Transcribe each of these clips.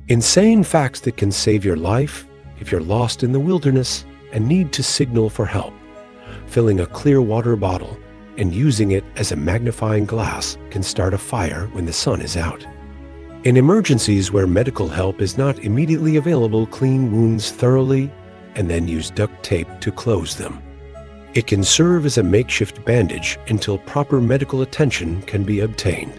Insane facts that can save your life if you're lost in the wilderness and need to signal for help. Filling a clear water bottle and using it as a magnifying glass can start a fire when the sun is out. In emergencies where medical help is not immediately available, clean wounds thoroughly and then use duct tape to close them. It can serve as a makeshift bandage until proper medical attention can be obtained.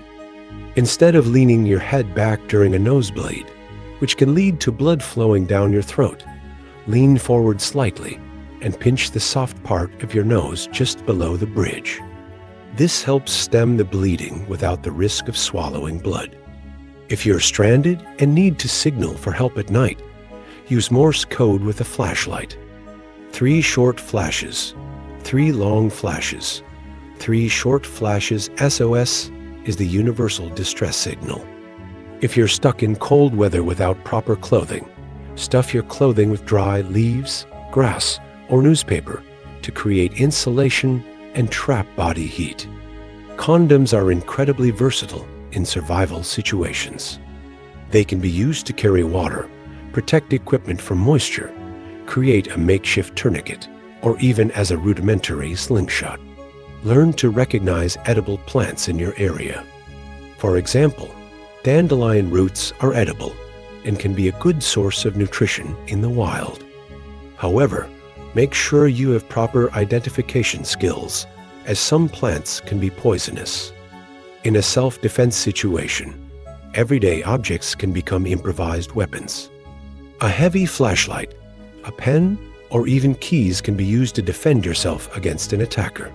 Instead of leaning your head back during a nosebleed, which can lead to blood flowing down your throat, lean forward slightly and pinch the soft part of your nose just below the bridge. This helps stem the bleeding without the risk of swallowing blood. If you're stranded and need to signal for help at night, use Morse code with a flashlight. 3 short flashes, 3 long flashes, 3 short flashes. SOS is the universal distress signal. If you're stuck in cold weather without proper clothing, stuff your clothing with dry leaves, grass, or newspaper to create insulation and trap body heat. Condoms are incredibly versatile in survival situations. They can be used to carry water, protect equipment from moisture, create a makeshift tourniquet, or even as a rudimentary slingshot. Learn to recognize edible plants in your area. For example, dandelion roots are edible and can be a good source of nutrition in the wild. However, make sure you have proper identification skills, as some plants can be poisonous. In a self-defense situation, everyday objects can become improvised weapons. A heavy flashlight, a pen, or even keys can be used to defend yourself against an attacker.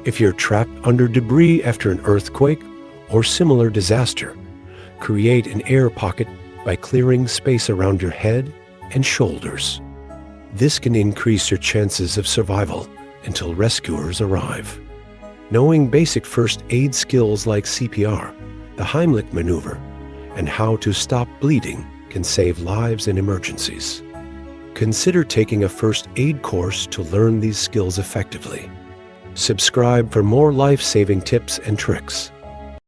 If you're trapped under debris after an earthquake or similar disaster, create an air pocket by clearing space around your head and shoulders. This can increase your chances of survival until rescuers arrive. Knowing basic first aid skills like CPR, the Heimlich maneuver, and how to stop bleeding can save lives in emergencies. Consider taking a first aid course to learn these skills effectively. Subscribe for more life-saving tips and tricks.